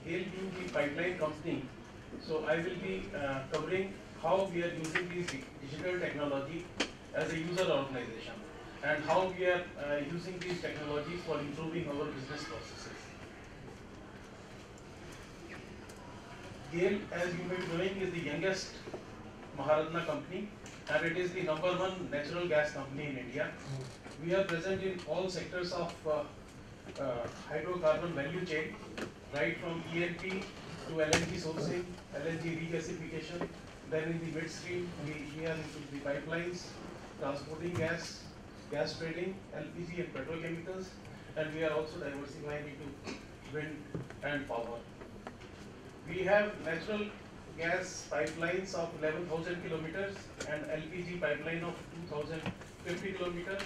GAIL being the pipeline company, so I will be covering how we are using this digital technology as a user organization and how we are using these technologies for improving our business processes. GAIL, as you may be knowing, is the youngest Maharatna company, and it is the #1 natural gas company in India. We are present in all sectors of hydrocarbon value chain, right from E&P to LNG sourcing, LNG regasification. Then in the midstream, we are into the pipelines, transporting gas, gas trading, LPG and petrochemicals, and we are also diversifying into wind and power. We have natural gas pipelines of 11,000 kilometers and LPG pipeline of 2,050 kilometers.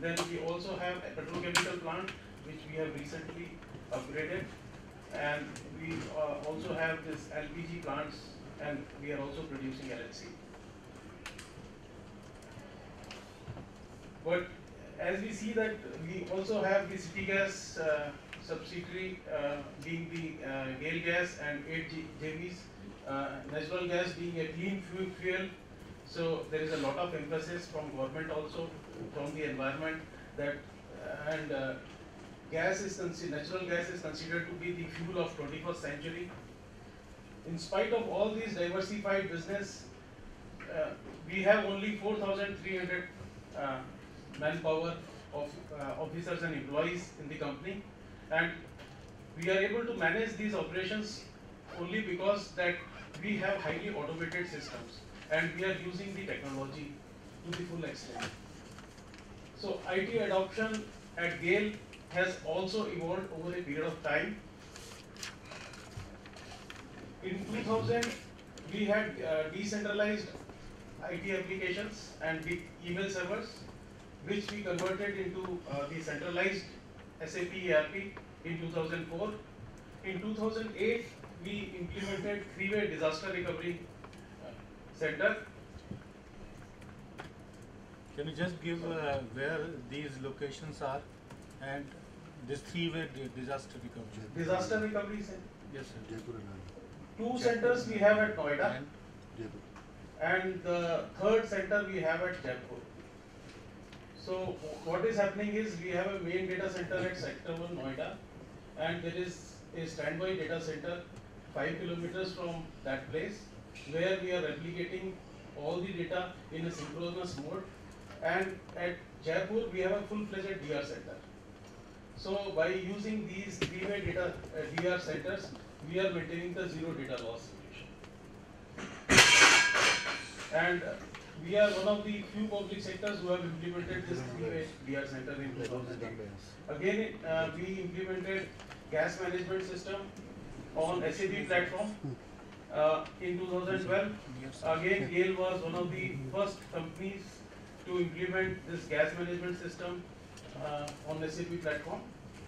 Then we also have a petrochemical plant which we have recently upgraded, and we also have this LPG plants, and we are also producing LNC. But as we see that we also have the City Gas subsidiary being the GAIL Gas and 8 JVs, natural gas being a clean fuel. So there is a lot of emphasis from government also, from the environment, that natural gas is considered to be the fuel of 21st century. In spite of all these diversified business, we have only 4,300 manpower of officers and employees in the company, and we are able to manage these operations only because that we have highly automated systems and we are using the technology to the full extent. So IT adoption at GAIL has also evolved over a period of time. In 2000, we had decentralized IT applications and big email servers, which we converted into the centralized SAP ERP in 2004. In 2008, we implemented three-way disaster recovery center. Can you just give where these locations are and this three-way disaster recovery? Disaster recovery center? Yes, sir. Two centers we have at Noida, and the third center we have at Jaipur. So what is happening is we have a main data center at Sector 1 Noida, and there is a standby data center 5 kilometers from that place, where we are replicating all the data in a synchronous mode. And at Jaipur we have a full-fledged DR center. So by using these three-way data DR centers, we are maintaining the zero data loss situation. And we are one of the few public sectors who have implemented this three-way DR center in 2008. Again, we implemented gas management system on SAP platform in 2012. Again, GAIL was one of the first companies to implement this gas management system on SAP platform.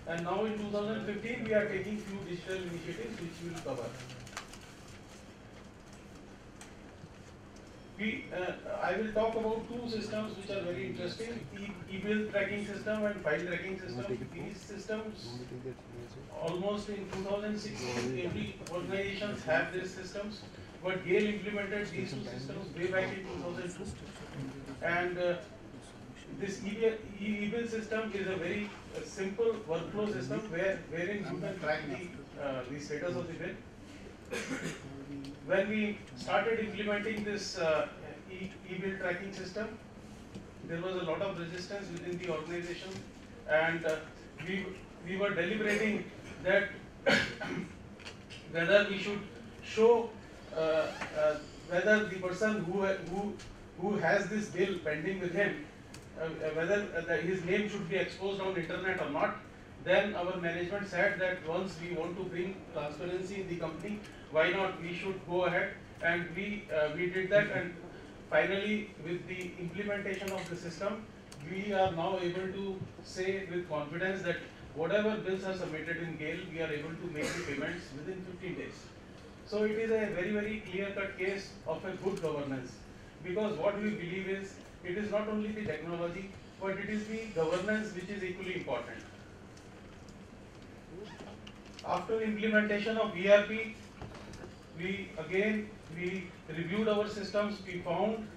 And now in 2015, we are taking few digital initiatives which we will cover. I will talk about two systems which are very interesting: e-bill tracking system and file tracking system. These systems, almost in 2006, every organizations have these systems, but GAIL implemented these two systems way back in 2002. And this e-bill system is a very simple workflow system wherein you can track the status of the bill. When we started implementing this e-bill tracking system, there was a lot of resistance within the organization, and we were deliberating that whether we should show whether the person who has this bill pending with him, whether his name should be exposed on internet or not. Then our management said that once we want to bring transparency in the company, why not we should go ahead, and we did that. And finally, with the implementation of the system, we are now able to say with confidence that whatever bills are submitted in GAIL, we are able to make the payments within 15 days. So it is a very, very clear-cut case of a good governance, because what we believe is it is not only the technology, but it is the governance which is equally important. After implementation of ERP, we reviewed our systems. We found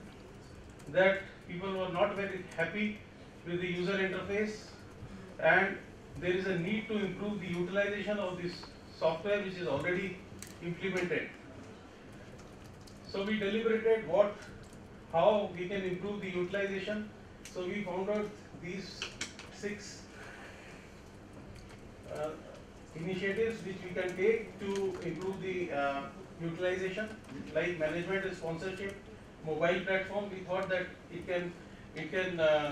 that people were not very happy with the user interface, and there is a need to improve the utilization of this software which is already implemented. So we deliberated how we can improve the utilization. So we found out these 6 initiatives which we can take to improve the utilization, like management and sponsorship, mobile platform. We thought that it can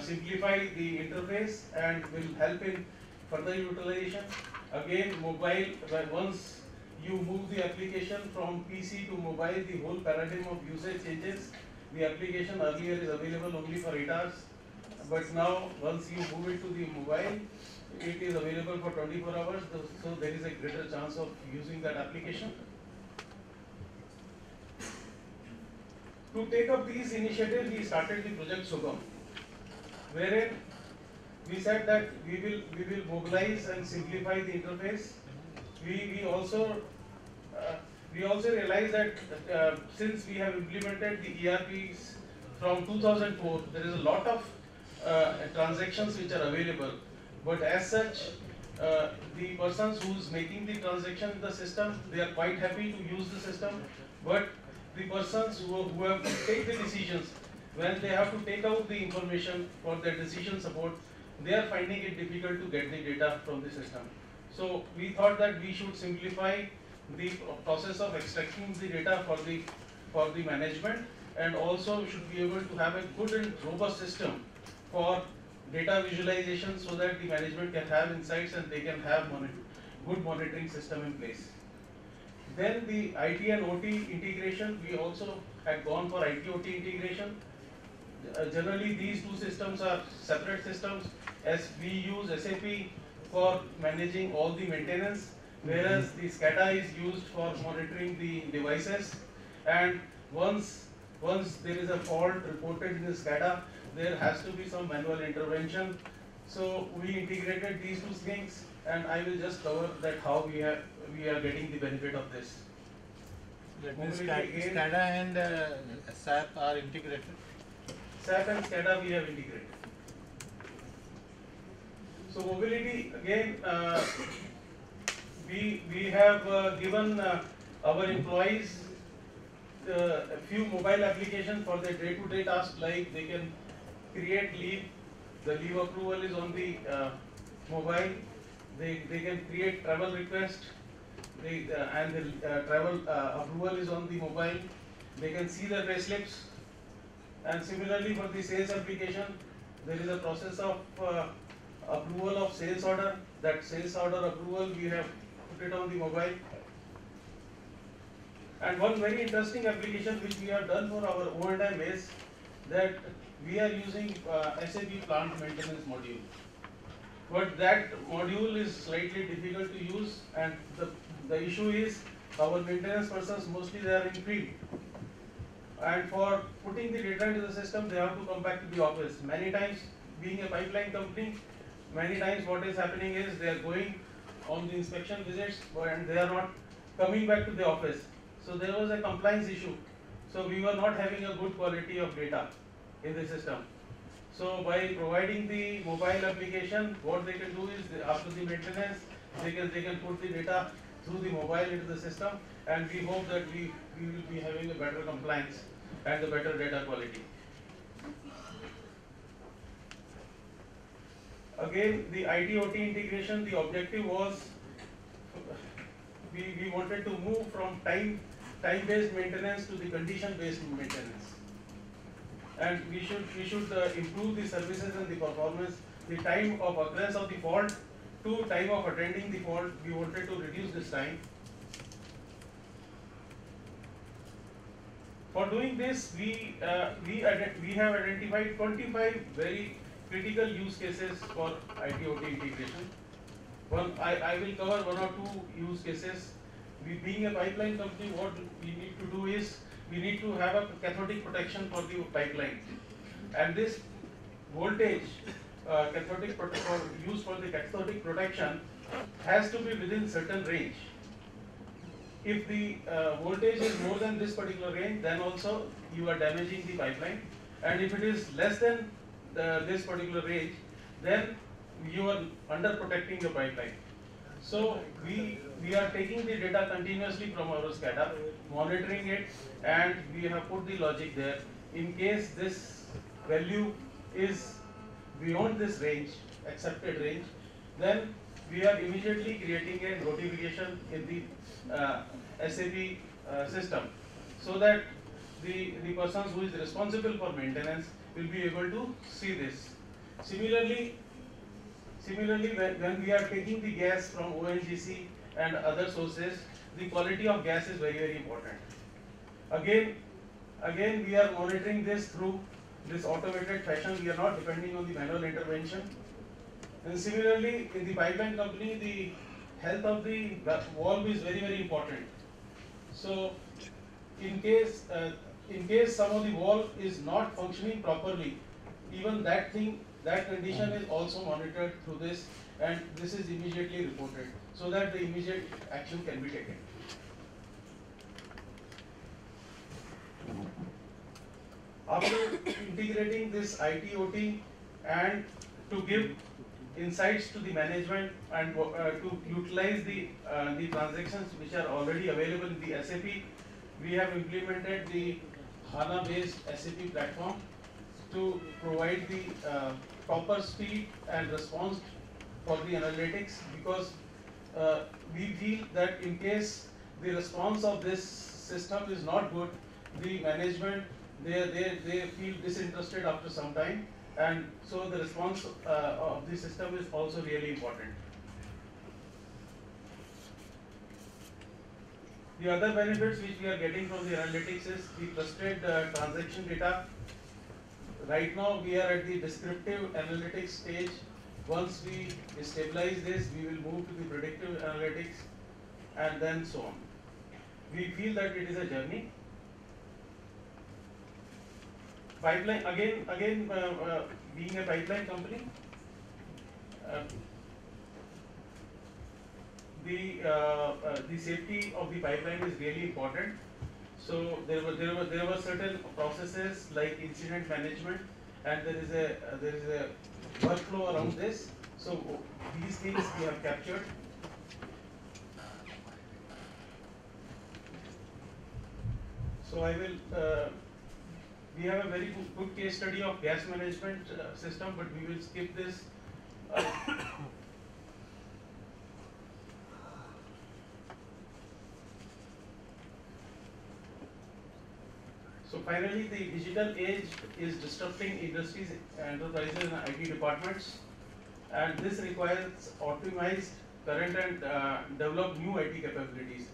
simplify the interface and will help in further utilization. Again, mobile, once you move the application from PC to mobile, the whole paradigm of usage changes. The application earlier is available only for 8 hours, but now once you move it to the mobile, it is available for 24 hours, so there is a greater chance of using that application. To take up these initiatives, we started the project Sugam, wherein we said that we will mobilize and simplify the interface. We also realized that since we have implemented the ERPs from 2004, there is a lot of transactions which are available. But as such, the persons who is making the transaction in the system, they are quite happy to use the system. But the persons who have to take the decisions, when they have to take out the information for their decision support, they are finding it difficult to get the data from the system. So we thought that we should simplify the process of extracting the data for the management, and also should be able to have a good and robust system for data visualization, so that the management can have insights and they can have good monitoring system in place. Then the IT and OT integration, we also had gone for IT OT integration. Generally these two systems are separate systems, as we use SAP for managing all the maintenance, whereas the SCADA is used for monitoring the devices. And once there is a fault reported in the SCADA, there has to be some manual intervention. So we integrated these two things, and I will just cover that how we are getting the benefit of this. That means SCADA and SAP are integrated. SAP and SCADA we have integrated. So mobility, again, we have given our employees a few mobile applications for their day-to-day tasks, like they can create leave. The leave approval is on the mobile. They can create travel request, and the travel approval is on the mobile. They can see their pay slips. And similarly for the sales application, there is a process of approval of sales order. That sales order approval, we have put it on the mobile. And one very interesting application which we have done for our O&M is that we are using SAP plant maintenance module. But that module is slightly difficult to use, and the issue is our maintenance persons, mostly they are in field. And for putting the data into the system, they have to come back to the office. Many times, being a pipeline company, many times what is happening is they are going on the inspection visits, and they are not coming back to the office. So there was a compliance issue. So we were not having a good quality of data in the system. So by providing the mobile application, what they can do is after the maintenance, they can put the data through the mobile into the system, and we hope that we will be having a better compliance and a better data quality. Again, the IT-OT integration, the objective was we wanted to move from time-based maintenance to the condition-based maintenance. And we should improve the services and the performance. The time of occurrence of the fault to time of attending the fault, we wanted to reduce this time. For doing this, we have identified 25 very critical use cases for IT-OT integration. I will cover one or two use cases. We, being a pipeline company, what we need to do is we need to have a cathodic protection for the pipeline, and this voltage cathodic used for the cathodic protection has to be within certain range. If the voltage is more than this particular range, then also you are damaging the pipeline, and if it is less than this particular range, then you are under protecting your pipeline. So we are taking the data continuously from our SCADA, monitoring it, and we have put the logic there. In case this value is beyond this range, accepted range, then we are immediately creating a notification in the SAP system, so that the persons who is responsible for maintenance will be able to see this. Similarly, when we are taking the gas from ONGC and other sources, the quality of gas is very, very important. Again, we are monitoring this through this automated fashion. We are not depending on the manual intervention. And similarly, in the pipeline company, the health of the valve is very, very important. So, in case some of the valve is not functioning properly, even that condition is also monitored through this, and this is immediately reported, so that the immediate action can be taken. After integrating this IT OT and to give insights to the management and to utilize the transactions which are already available in the SAP, we have implemented the HANA based SAP platform to provide the proper speed and response for the analytics, because we feel that in case the response of this system is not good, the management they feel disinterested after some time, and so the response of the system is also really important. The other benefits which we are getting from the analytics is the trusted transaction data. Right now we are at the descriptive analytics stage. Once we stabilize this, we will move to the predictive analytics, and then so on. We feel that it is a journey. Pipeline, again, being a pipeline company, the safety of the pipeline is really important. So there were certain processes like incident management, and there is a workflow around this. So these things we have captured. So I will. We have a very good case study of gas management system, but we will skip this. So finally, the digital age is disrupting industries, enterprises, and IT departments, and this requires optimized current and develop new IT capabilities.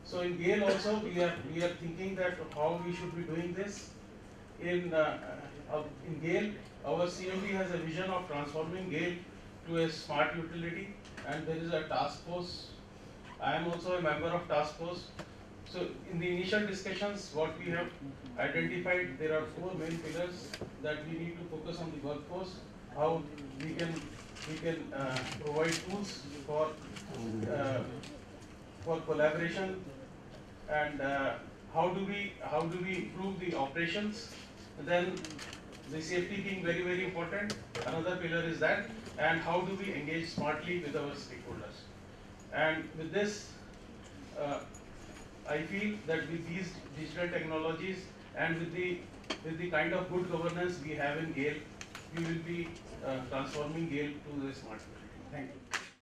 So in GAIL also, we are thinking that how we should be doing this. In GAIL, our CMD has a vision of transforming GAIL to a smart utility, and there is a task force. I am also a member of task force. So in the initial discussions, what we have identified, there are 4 main pillars that we need to focus on the workforce, how we can provide tools for collaboration, and how do we improve the operations. Then the safety being very, very important, another pillar is that, and how do we engage smartly with our stakeholders. And with this, I feel that with these digital technologies and with the kind of good governance we have in GAIL, we will be transforming GAIL to the smart utility. Thank you.